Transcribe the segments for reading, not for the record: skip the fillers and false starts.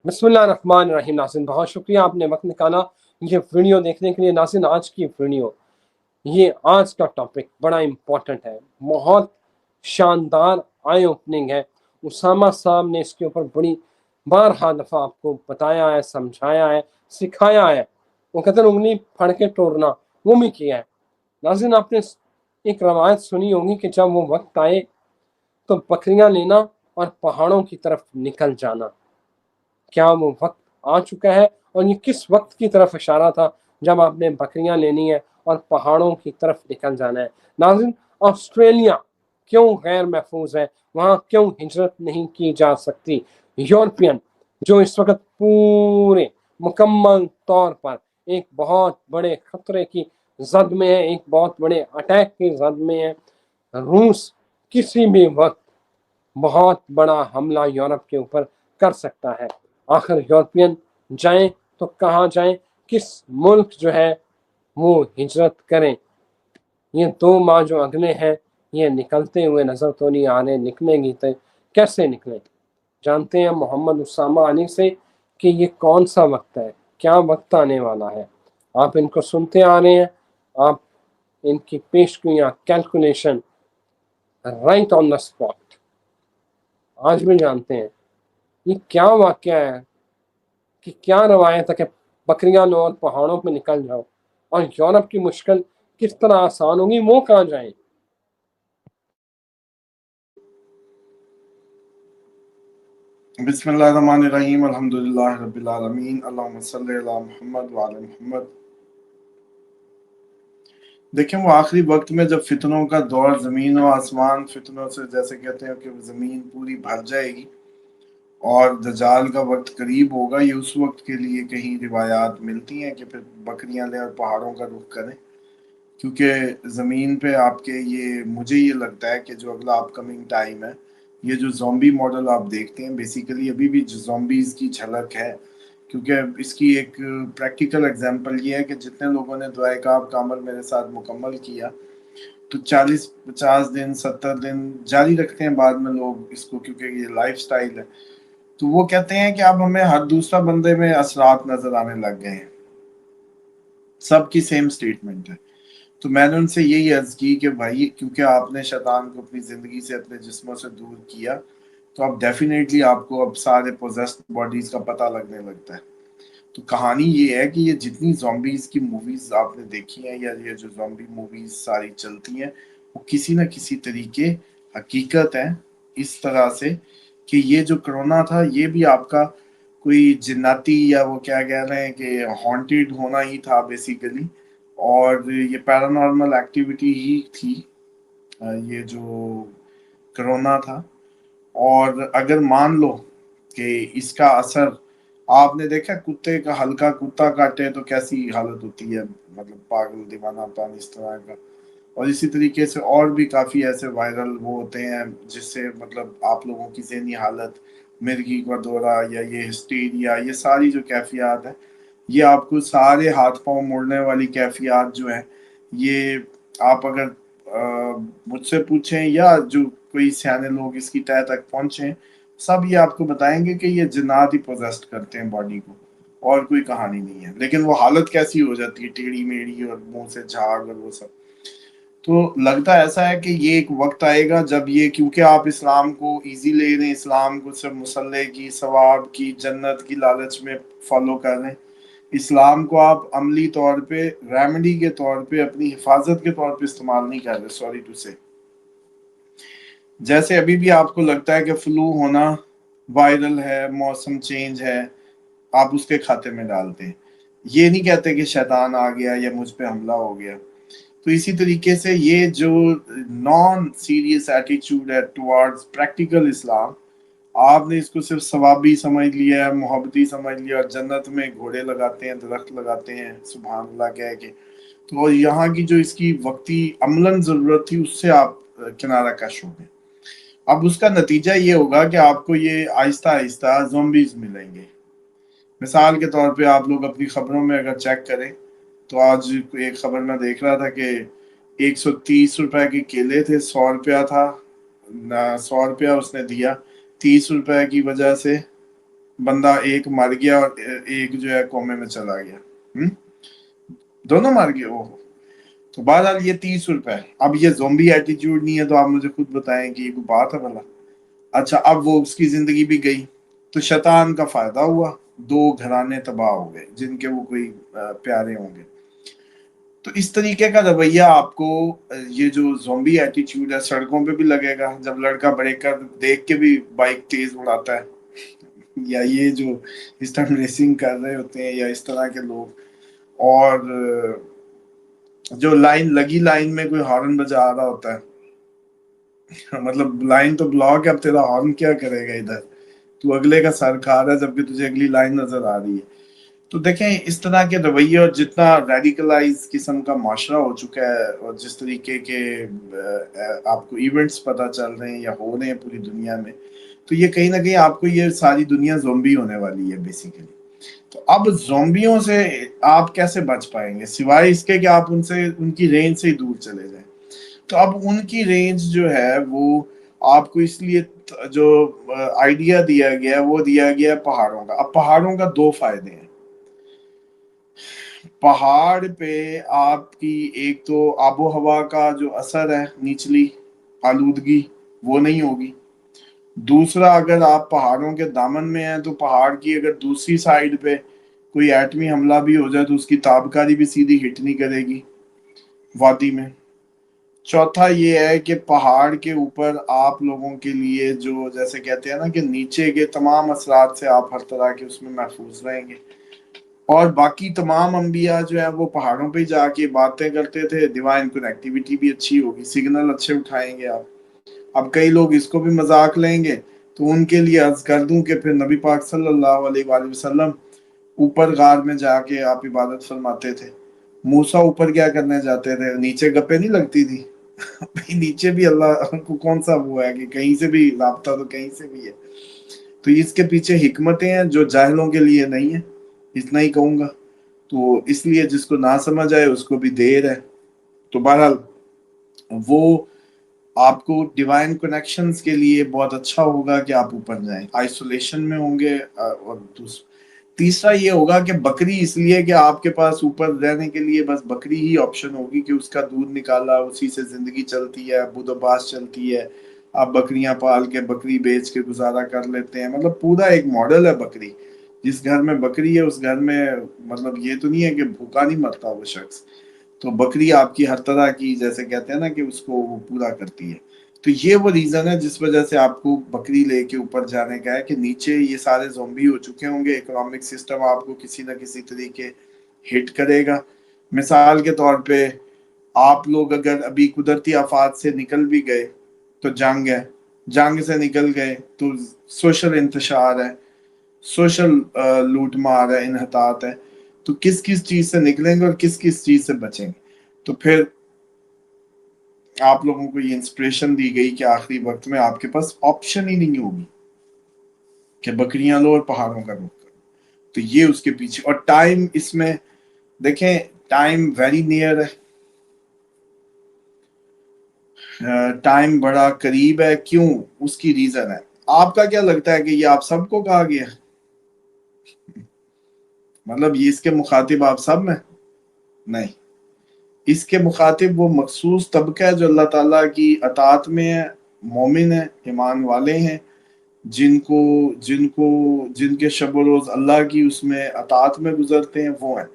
बिस्मिल्लाहिर्रहमानिर्रहीम। नाज़रीन, बहुत शुक्रिया आपने वक्त निकाला ये वीडियो देखने के लिए। नाज़रीन, आज की वीडियो, ये आज का टॉपिक बड़ा इम्पोर्टेंट है, बहुत शानदार आई ओपनिंग है। उसामा साहब ने इसके ऊपर बड़ी बारहा दफ़ा आपको बताया है, समझाया है, सिखाया है। वो कहते हैं उंगली फड़ के तोड़ना, वो भी किया है। नाज़रीन, आपने एक रवायत सुनी होगी कि जब वो वक्त आए तो बकरियां लेना और पहाड़ों की तरफ निकल जाना। क्या वो वक्त आ चुका है? और ये किस वक्त की तरफ इशारा था जब आपने बकरियां लेनी है और पहाड़ों की तरफ निकल जाना है? नाज़रीन, ऑस्ट्रेलिया क्यों गैर महफूज है? वहां क्यों हिजरत नहीं की जा सकती? यूरोपियन जो इस वक्त पूरे मुकम्मल तौर पर एक बहुत बड़े खतरे की जद में है, एक बहुत बड़े अटैक की जद में है। रूस किसी भी वक्त बहुत बड़ा हमला यूरोप के ऊपर कर सकता है। आखिर यूरोपियन जाएं तो कहाँ जाएं, किस मुल्क जो है वो हिजरत करें? ये 2 माह जो अगले हैं ये निकलते हुए नजर तो नहीं आ रहे, निकलेंगी तो कैसे निकलें? जानते हैं मोहम्मद उसामा अली से कि ये कौन सा वक्त है, क्या वक्त आने वाला है। आप इनको सुनते आ रहे हैं, आप इनकी पेशगोइयां, calculation right on the spot आज भी जानते हैं। ये क्या वाकया है कि क्या रवायत है कि बकरियां लो और पहाड़ों पे निकल जाओ, और यूरोप की मुश्किल किस तरह आसान होगी, वो कहाँ जाए? बिस्मिल्लाहिर्रहमानिर्रहीम अल्हम्दुलिल्लाहि रब्बिल आलमीन अल्लाहुम्मा सल्लि अला मुहम्मद व आले मुहम्मद। देखें, वो आखिरी वक्त में जब फितनों का दौर, जमीन और आसमान फितनों से, जैसे कहते हैं कि जमीन पूरी भर जाएगी और दजाल का वक्त करीब होगा, ये उस वक्त के लिए कहीं रिवायात मिलती हैं कि फिर बकरियां लें और पहाड़ों का रुख करें। क्योंकि ज़मीन पे आपके ये, मुझे ये लगता है कि जो अगला अपकमिंग टाइम है, ये जो ज़ॉम्बी मॉडल आप देखते हैं, बेसिकली अभी भी ज़ॉम्बीज़ की झलक है। क्योंकि इसकी एक प्रैक्टिकल एग्जांपल ये है कि जितने लोगों ने दुआए काब का अमल मेरे साथ मुकम्मल किया, तो 40-50 दिन 70 दिन जारी रखते हैं बाद में लोग इसको, क्योंकि ये लाइफ स्टाइल है। तो वो कहते हैं कि अब हमें हर दूसरा बंदे में असरात नजर आने लग गए हैं। सबकी सेम स्टेटमेंट है। तो मैंने उनसे यही अर्ज की कि भाई, क्योंकि आपने शैतान को अपनी जिंदगी से, अपने जिस्मों से दूर किया, तो अब डेफिनेटली आपको अब सारे पोजेस्ड बॉडीज का पता लगने लगता है। तो कहानी ये है कि ये जितनी zombies की मूवीज आपने देखी हैं, या ये जो ज़ॉम्बी मूवीज सारी चलती हैं, वो किसी न किसी तरीके हकीकत है। इस तरह से कि ये जो कोरोना था, ये भी आपका कोई जिन्नाती, या वो क्या कह रहे हैं कि हॉन्टेड होना ही था बेसिकली। और ये पैरानॉर्मल एक्टिविटी ही थी, ये जो कोरोना था। और अगर मान लो कि इसका असर, आपने देखा कुत्ते का, हल्का कुत्ता काटे तो कैसी हालत होती है, मतलब पागल दीवानापन इस तरह का। और इसी तरीके से और भी काफ़ी ऐसे वायरल वो होते हैं जिससे मतलब आप लोगों की ज़हनी हालत, मिर्गी का दौरा, या ये हिस्टीरिया, ये सारी जो कैफियत है, ये आपको सारे हाथ पांव मोड़ने वाली कैफियत जो है, ये आप अगर मुझसे पूछें या जो कोई सियाने लोग इसकी तह तक पहुंचे, सब ये आपको बताएंगे कि ये जिन्नात ही पोजेस्ट करते हैं बॉडी को, और कोई कहानी नहीं है। लेकिन वो हालत कैसी हो जाती है, टेढ़ी मेढ़ी और मुंह से झाग और वो सब। तो लगता ऐसा है कि ये एक वक्त आएगा जब ये, क्योंकि आप इस्लाम को इजी ले रहे हैं, इस्लाम को सिर्फ मुसल्ले की, सवाब की, जन्नत की लालच में फॉलो कर रहे हैं, इस्लाम को आप अमली तौर पे, रेमेडी के तौर पे, अपनी हिफाजत के तौर पे इस्तेमाल नहीं कर रहे, सॉरी टू से। जैसे अभी भी आपको लगता है कि फ्लू होना वायरल है, मौसम चेंज है, आप उसके खाते में डालते हैं। ये नहीं कहते कि शैतान आ गया या मुझ पे हमला हो गया। तो इसी तरीके से ये जो नॉन सीरियस एटीट्यूड है टुवर्ड्स प्रैक्टिकल इस्लाम, आपने इसको सिर्फ सवाबी समझ लिया है, मोहब्बती समझ लिया, और जन्नत में घोड़े लगाते हैं, दरख्त लगाते हैं, सुभान अल्लाह कह के। तो यहाँ की जो इसकी वक्ती अमलन ज़रूरत थी, उससे आप किनारा कश हो गए। अब उसका नतीजा ये होगा कि आपको ये आहिस्ता आहिस्ता ज़ॉम्बीज़ मिलेंगे। मिसाल के तौर पे आप लोग अपनी खबरों में अगर चेक करें, तो आज एक खबर में देख रहा था कि 130 रुपए के केले थे, 100 रुपया था ना, 100 रुपया उसने दिया, 30 रुपए की वजह से बंदा एक मर गया और एक जो है कोमे में चला गया। दोनों मर गए। ओहो। तो बहरहाल ये 30 रुपए। अब ये जोम्बी एटीट्यूड नहीं है तो आप मुझे खुद बताएं कि ये कोई बात है भला। अच्छा, अब वो उसकी जिंदगी भी गई, तो शैतान का फायदा हुआ, दो घराने तबाह हो गए जिनके वो कोई प्यारे होंगे। तो इस तरीके का रवैया आपको ये जो ज़ॉम्बी एटीट्यूड है सड़कों पे भी लगेगा, जब लड़का ब्रेकर देख के भी बाइक तेज उड़ाता है, या ये जो इस टाइम रेसिंग कर रहे होते हैं या इस तरह के लोग। और जो लाइन लगी लाइन में कोई हॉर्न बजा रहा होता है, मतलब लाइन तो ब्लॉक है, अब तेरा हॉर्न क्या करेगा इधर, तू अगले का सर खा रहा है जबकि तुझे अगली लाइन नजर आ रही है। तो देखें इस तरह के रवैये, और जितना रेडिकलाइज किस्म का माशरा हो चुका है, और जिस तरीके के आपको इवेंट्स पता चल रहे हैं या हो रहे हैं पूरी दुनिया में, तो ये कहीं ना कहीं आपको ये सारी दुनिया ज़ॉम्बी होने वाली है बेसिकली। तो अब ज़ॉम्बियों से आप कैसे बच पाएंगे सिवाय इसके कि आप उनसे उनकी रेंज से ही दूर चले जाएं। तो अब उनकी रेंज जो है वो आपको इसलिए जो आइडिया दिया गया है वो दिया गया है पहाड़ों का। अब पहाड़ों का दो फायदे हैं। पहाड़ पे आपकी एक तो आबो हवा का जो असर है, निचली आलूदगी, वो नहीं होगी। दूसरा, अगर आप पहाड़ों के दामन में हैं तो पहाड़ की अगर दूसरी साइड पे कोई एटमी हमला भी हो जाए तो उसकी ताबकारी भी सीधी हिट नहीं करेगी वादी में। चौथा ये है कि पहाड़ के ऊपर आप लोगों के लिए जो जैसे कहते हैं ना कि नीचे के तमाम असरात से आप हर तरह के उसमें महफूज रहेंगे। और बाकी तमाम अंबिया जो है वो पहाड़ों पे जाके बातें करते थे, डिवाइन कनेक्टिविटी भी अच्छी होगी, सिग्नल अच्छे उठाएंगे आप। अब कई लोग इसको भी मजाक लेंगे, तो उनके लिए अर्ज कर दूं कि फिर नबी पाक सल्लल्लाहु अलैहि वसल्लम ऊपर गार में जाके आप इबादत फरमाते थे। मूसा ऊपर क्या करने जाते थे, नीचे गप्पे नहीं लगती थी। भाई नीचे भी अल्लाह को कौन सा वो है कि कहीं से भी राब्ता तो कहीं से भी है। तो इसके पीछे हिकमतें हैं जो जाहिलों के लिए नहीं है, इतना ही कहूंगा। तो इसलिए जिसको ना समझ आए उसको भी देर है। तो बहरहाल वो आपको डिवाइन कनेक्शंस के लिए बहुत अच्छा होगा कि आप ऊपर जाएं, आइसोलेशन में होंगे। और तीसरा ये होगा कि बकरी, इसलिए कि आपके पास ऊपर रहने के लिए बस बकरी ही ऑप्शन होगी कि उसका दूध निकाला, उसी से जिंदगी चलती है, बुदोबास चलती है। आप बकरियां पाल के बकरी बेच के गुजारा कर लेते हैं, मतलब पूरा एक मॉडल है बकरी। जिस घर में बकरी है उस घर में मतलब ये तो नहीं है कि भूखा नहीं मरता वो शख्स। तो बकरी आपकी हर तरह की जैसे कहते हैं ना कि उसको वो पूरा करती है। तो ये वो रीजन है जिस वजह से आपको बकरी लेके ऊपर जाने का है कि नीचे ये सारे ज़ॉम्बी हो चुके होंगे, इकोनॉमिक सिस्टम आपको किसी ना किसी तरीके हिट करेगा। मिसाल के तौर पे आप लोग अगर अभी कुदरती आफात से निकल भी गए तो जंग है, जंग से निकल गए तो सोशल इंतशार है, सोशल लूट मार है, इनहतात है। तो किस किस चीज से निकलेंगे और किस किस चीज से बचेंगे। तो फिर आप लोगों को ये इंस्पिरेशन दी गई कि आखिरी वक्त में आपके पास ऑप्शन ही नहीं होगी कि बकरियां लो और पहाड़ों का रुख करो। तो ये उसके पीछे, और टाइम इसमें देखें, टाइम वेरी नियर है, टाइम बड़ा करीब है। क्यों? उसकी रीजन है। आपका क्या लगता है कि ये आप सबको कहा गया, मतलब ये इसके मुखातिब आप सब में? नहीं, इसके मुखातिब वो मखसूस तबका है जो अल्लाह ताला की अतात में है, मोमिन है, ईमान वाले हैं, जिनको जिनको जिनके शब रोज अल्लाह की उसमें अतात में गुजरते हैं, वो हैं।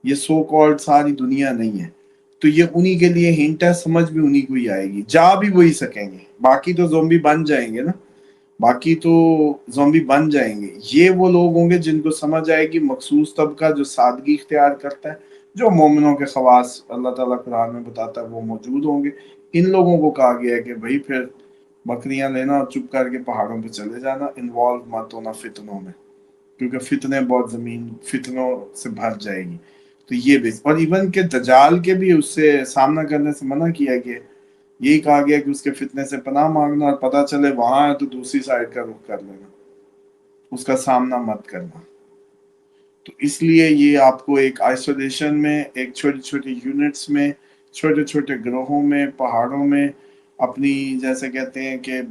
ये सो कॉल्ड सारी दुनिया नहीं है। तो ये उन्हीं के लिए हिंट है, समझ भी उन्हीं को ही आएगी, जा भी वही सकेंगे। बाकी तो जोम्बी बन जाएंगे ना, बाकी तो जोम्बी बन जाएंगे। ये वो लोग होंगे जिनको समझ आएगी, मखसूस तबका जो सादगी इख्तियार करता है, जो मोमिनों के खवास अल्लाह ताला कुरान में बताता है वो मौजूद होंगे। इन लोगों को कहा गया है कि भाई फिर बकरियां लेना और चुप करके पहाड़ों पे चले जाना, इन्वॉल्व मत होना फितनों में, क्योंकि फितने बहुत जमीन फितनों से भर जाएगी। तो ये भी, और इवन के दजाल के भी उससे सामना करने से मना किया गया। यही कहा गया कि उसके फितने से पनाह मांगना, और पता चले वहां है तो दूसरी साइड का रुख कर लेना, उसका सामना मत करना। तो इसलिए ये आपको एक आइसोलेशन में, एक छोटी छोटी यूनिट्स में, छोटे छोटे ग्रोहों में, पहाड़ों में अपनी जैसे कहते हैं कि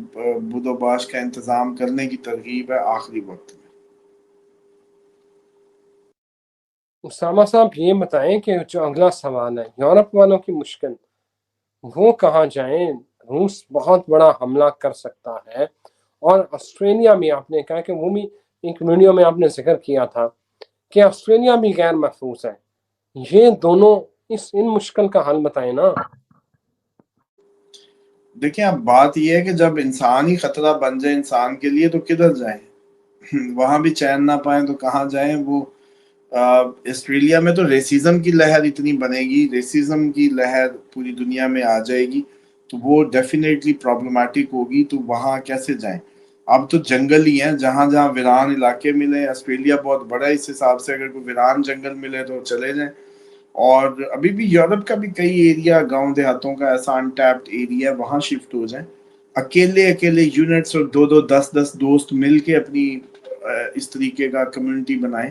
बुदोबाश का इंतजाम करने की तरगीब है आखिरी वक्त में। اسامہ صاحب یہ بتائیں کہ جو اگلا سوال ہے یورپ والوں کی مشکل وہ کہاں جائیں؟ روس بہت بڑا حملہ کر سکتا ہے، اور آسٹریلیا بھی آپ نے کہا کہ وہ بھی ایک ویڈیو میں آپ نے ذکر کیا تھا کہ آسٹریلیا بھی غیر محفوظ ہے۔ یہ دونوں ان مشکل کا حل بتائیں نا۔ دیکھیں اب بات یہ ہے کہ جب انسان ہی خطرہ بن جائے انسان کے لیے تو کدھر جائیں؟ وہاں بھی چین نہ پائیں تو کہاں جائیں؟ وہ آسٹریلیا میں تو ریسیزم کی لہر اتنی بنے گی، ریسیزم کی لہر پوری دنیا میں آ جائے گی، تو وہ ڈیفینیٹلی پرابلمٹک ہوگی، تو وہاں کیسے جائیں؟ اب تو جنگل ہی ہیں، جہاں جہاں ویران علاقے ملے، آسٹریلیا بہت بڑا ہے، اس حساب سے اگر کوئی ویران جنگل ملے تو چلے جائیں۔ اور ابھی بھی یورپ کا بھی کئی ایریا گاؤں دیہاتوں کا ایسا انٹیپڈ ایریا ہے، وہاں شفٹ ہو جائیں۔ اکیلے یونٹس اور دو دو دس دس دوست مل کے اپنی اس طریقے کا کمیونٹی بنائیں۔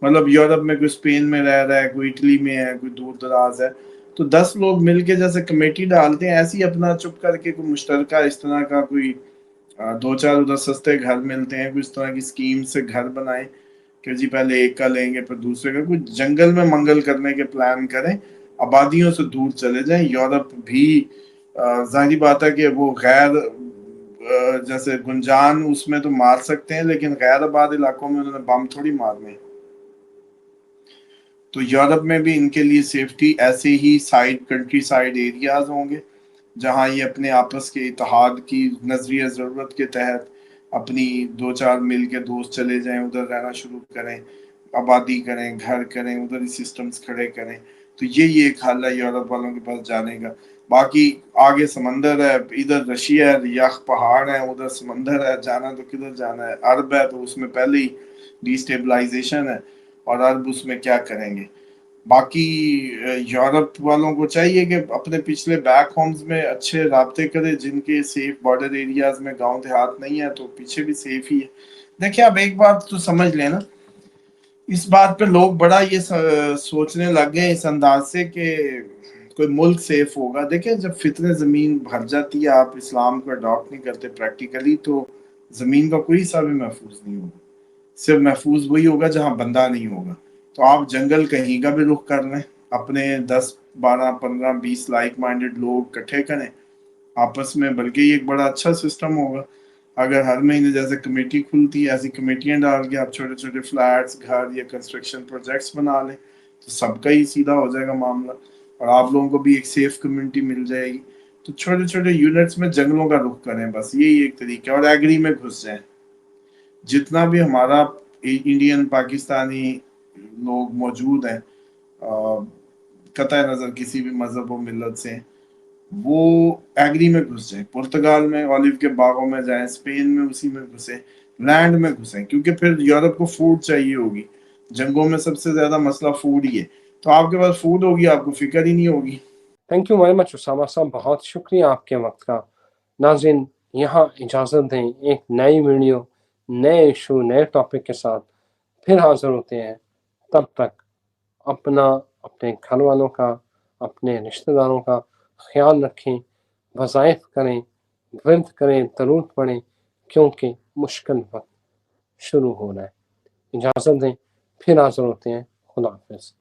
مطلب یورپ میں کوئی اسپین میں رہ رہا ہے، کوئی اٹلی میں ہے، کوئی دور دراز ہے، تو 10 لوگ مل کے جیسے کمیٹی ڈالتے ہیں، ایسی اپنا چپ کر کے کوئی مشترکہ اس طرح کا کوئی دو چار ادھر سستے گھر ملتے ہیں، کوئی اس طرح کی اسکیم سے گھر بنائیں کہ جی پہلے ایک کا لیں گے پھر دوسرے کا، کوئی جنگل میں منگل کرنے کے پلان کریں، آبادیوں سے دور چلے جائیں۔ یورپ بھی ظاہری بات ہے کہ وہ غیر جیسے گنجان اس میں تو مار سکتے ہیں، لیکن غیر آباد علاقوں میں انہوں نے بم تھوڑی مارنے۔ تو یورپ میں بھی ان کے لیے سیفٹی ایسے ہی کنٹری سائڈ ایریاز ہوں گے جہاں یہ اپنے آپس کے اتحاد کی نظریہ ضرورت کے تحت اپنی دو چار مل کے دوست چلے جائیں، ادھر رہنا شروع کریں، آبادی کریں، گھر کریں، ادھر ہی سسٹمز کھڑے کریں۔ تو یہی ایک حل ہے یورپ والوں کے پاس جانے کا۔ باقی آگے سمندر ہے، ادھر رشیا ہے، یخ پہاڑ ہے، ادھر سمندر ہے، جانا تو کدھر جانا ہے؟ عرب ہے تو اس میں پہلے ہی ڈیسٹیبلائزیشن ہے، اور عرب اس میں کیا کریں گے؟ باقی یورپ والوں کو چاہیے کہ اپنے پچھلے بیک ہومز میں اچھے رابطے کرے، جن کے سیف بارڈر ایریاز میں گاؤں دیہات نہیں ہے تو پیچھے بھی سیف ہی ہے۔ دیکھیں اب ایک بات تو سمجھ لیں نا، اس بات پہ لوگ بڑا یہ سوچنے لگ گئے اس انداز سے کہ کوئی ملک سیف ہوگا۔ دیکھیں جب فتنے زمین بھر جاتی ہے، آپ اسلام کو اڈاپٹ نہیں کرتے پریکٹیکلی، تو زمین کا کوئی حصہ بھی محفوظ نہیں ہوگا۔ صرف محفوظ وہی ہوگا جہاں بندہ نہیں ہوگا۔ تو آپ جنگل کہیں کا بھی رخ کر لیں، اپنے 10 12 15 20 لائک مائنڈڈ لوگ اکٹھے کریں آپس میں، بلکہ یہ ایک بڑا اچھا سسٹم ہوگا اگر ہر مہینے جیسے کمیٹی کھلتی ہے ایسی کمیٹیاں ڈال کے آپ چھوٹے چھوٹے فلیٹس، گھر یا کنسٹرکشن پروجیکٹس بنا لیں، تو سب کا ہی سیدھا ہو جائے گا معاملہ، اور آپ لوگوں کو بھی ایک سیف کمیونٹی مل جائے گی۔ تو چھوٹے چھوٹے یونٹس میں جنگلوں کا رخ کریں، بس یہی ایک طریقہ ہے، اور ایگری میں گھس جائیں۔ جتنا بھی ہمارا انڈین پاکستانی لوگ موجود ہیں قطع نظر کسی بھی مذہب و ملت سے، وہ ایگری میں گھس جائیں، پرتگال میں اولیو کے باغوں میں جائیں، اسپین میں اسی میں گھسیں، لینڈ میں گھسیں، کیونکہ پھر یورپ کو فوڈ چاہیے ہوگی۔ جنگوں میں سب سے زیادہ مسئلہ فوڈ ہی ہے، تو آپ کے پاس فوڈ ہوگی، آپ کو فکر ہی نہیں ہوگی۔ Thank you very much Osama صاحب، بہت شکریہ آپ کے وقت کا۔ ناظرین یہاں اجازت دیں، ایک نئی ویڈیو، نئے ایشو، نئے ٹاپک کے ساتھ پھر حاضر ہوتے ہیں۔ تب تک اپنا، اپنے گھر والوں کا، اپنے رشتہ داروں کا خیال رکھیں، وظائف کریں، ورد کریں، درود پڑھیں، کیونکہ مشکل وقت شروع ہو رہا ہے۔ اجازت دیں، پھر حاضر ہوتے ہیں۔ خدا حافظ۔